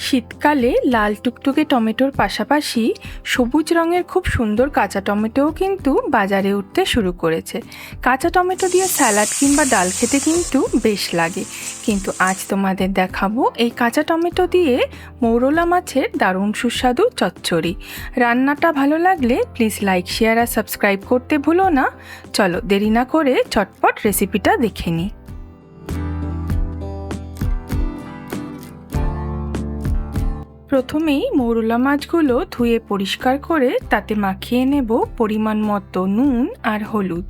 শীতকালে লাল টুকটুকে টমেটোর পাশাপাশি সবুজ রঙের খুব সুন্দর কাঁচা টমেটোও কিন্তু বাজারে উঠতে শুরু করেছে। কাঁচা টমেটো দিয়ে স্যালাড কিংবা ডাল খেতে কিন্তু বেশ লাগে, কিন্তু আজ তোমাদের দেখাবো এই কাঁচা টমেটো দিয়ে মৌরলা মাছের দারুণ সুস্বাদু চচ্চড়ি। রান্নাটা ভালো লাগলে প্লিজ লাইক, শেয়ার আর সাবস্ক্রাইব করতে ভুলো না। চলো দেরি না করে চটপট রেসিপিটা দেখে নিই। প্রথমেই মৌরলা মাছগুলো ধুয়ে পরিষ্কার করে তাতে মাখিয়ে নেব পরিমাণ মতো নুন আর হলুদ।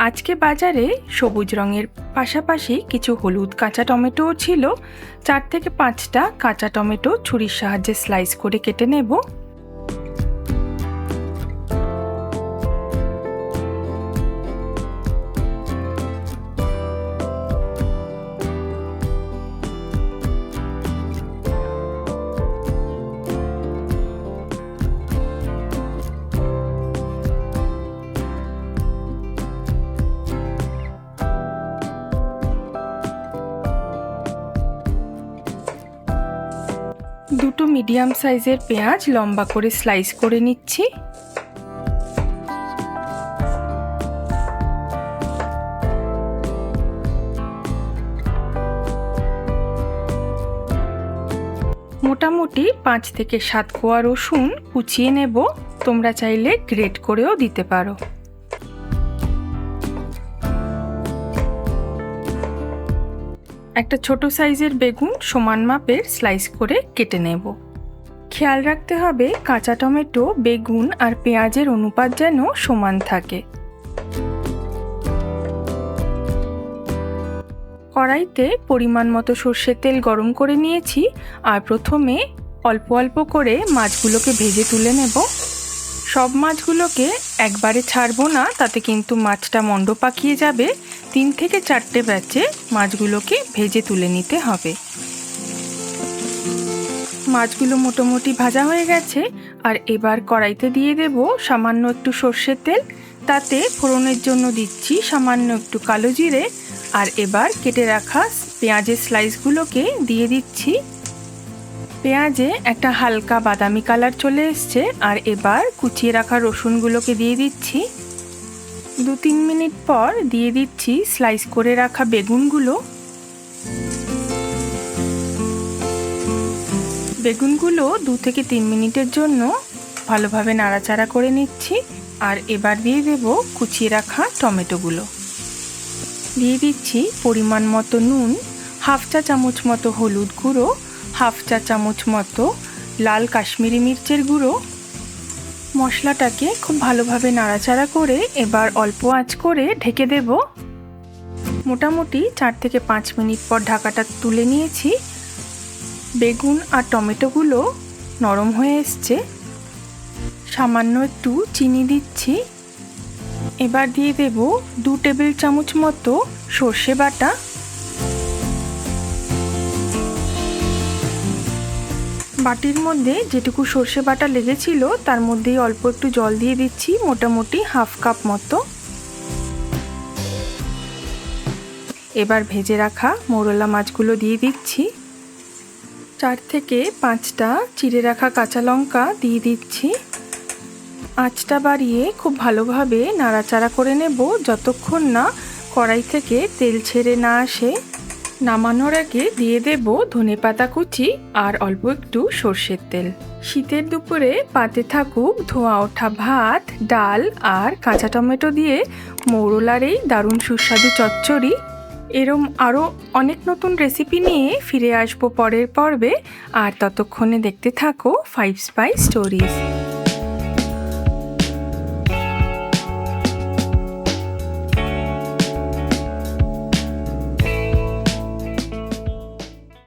আজকে বাজারে সবুজ রঙের পাশাপাশি কিছু হলুদ কাঁচা টমেটোও ছিল। 4 থেকে 5টা কাঁচা টমেটো ছুরির সাহায্যে স্লাইস করে কেটে নেব। দুটো মিডিয়াম সাইজের পেঁয়াজ লম্বা করে স্লাইস করে নিচ্ছি। মোটামুটি 5 থেকে 7 কোয়া রসুন কুচিয়ে নেব, তোমরা চাইলে গ্রেট করেও দিতে পারো। একটা ছোট সাইজের বেগুন সমান মাপের স্লাইস করে কেটে নেব। খেয়াল রাখতে হবে কাঁচা টমেটো, বেগুন আর পেঁয়াজের অনুপাত যেন সমান থাকে। কড়াইতে পরিমাণ মতো সর্ষের তেল গরম করে নিয়েছি, আর প্রথমে অল্প অল্প করে মাছগুলোকে ভেজে তুলে নেব। সব মাছগুলোকে একবারে ছাড়বো না, তাতে কিন্তু মাছটা মন্ড পাকিয়ে যাবে। 3 থেকে 4টে ব্যাচে মাছগুলোকে ভেজে তুলে নিতে হবে। মাছগুলো মোটামুটি ভাজা হয়ে গেছে, আর এবার কড়াইতে দিয়ে দেব সামান্য একটু সর্ষের তেল। তাতে ফোড়নের জন্য দিচ্ছি সামান্য একটু কালো জিরে, আর এবার কেটে রাখা পেঁয়াজের স্লাইসগুলোকে দিয়ে দিচ্ছি। পেঁয়াজে একটা হালকা বাদামি কালার চলে এসছে, আর এবার কুচিয়ে রাখা রসুনগুলোকে দিয়ে দিচ্ছি। 2-3 মিনিট পর দিয়ে দিচ্ছি স্লাইস করে রাখা বেগুনগুলো। বেগুনগুলো 2 থেকে 3 মিনিটের জন্য ভালোভাবে নাড়াচাড়া করে নিচ্ছি, আর এবার দিয়ে দেব কুচিয়ে রাখা টমেটোগুলো। দিয়ে দিচ্ছি পরিমাণ মতো নুন, 1/2 চা চামচ মতো হলুদ গুঁড়ো, 1/2 চা চামচ মতো লাল কাশ্মীরি মির্চের গুঁড়ো। মশলাটাকে খুব ভালোভাবে নাড়াচাড়া করে এবার অল্প আঁচ করে ঢেকে দেব। মোটামুটি 4 থেকে 5 মিনিট পর ঢাকাটা তুলে নিয়েছি। বেগুন আর টমেটোগুলো নরম হয়ে এসছে। সামান্য একটু চিনি দিচ্ছি। এবার দিয়ে দেব 2 টেবিল চামচ মতো সর্ষে বাটা। বাটির মধ্যে যেটুকু সর্ষে বাটা লেগেছিল তার মধ্যেই অল্প একটু জল দিয়ে দিচ্ছি, মোটামুটি 1/2 কাপ মতো। এবার ভেজে রাখা মৌরলা মাছগুলো দিয়ে দিচ্ছি। 4 থেকে 5টা চিড়ে রাখা কাঁচা লঙ্কা দিয়ে দিচ্ছি। আঁচটা বাড়িয়ে খুব ভালোভাবে নাড়াচাড়া করে নেব যতক্ষণ না কড়াই থেকে তেল ছেড়ে না আসে। নামানোর আগে দিয়ে দেব ধনেপাতা কুচি আর অল্প একটু সর্ষের তেল। শীতের দুপুরে পাতে থাকুক ধোয়া ওঠা ভাত, ডাল আর কাঁচা টমেটো দিয়ে মৌরলার এই দারুণ সুস্বাদু চচ্চড়ি। এরম আরও অনেক নতুন রেসিপি নিয়ে ফিরে আসবো পরের পর্বে, আর ততক্ষণে দেখতে থাকো 5 স্পাইস স্টোরিজ।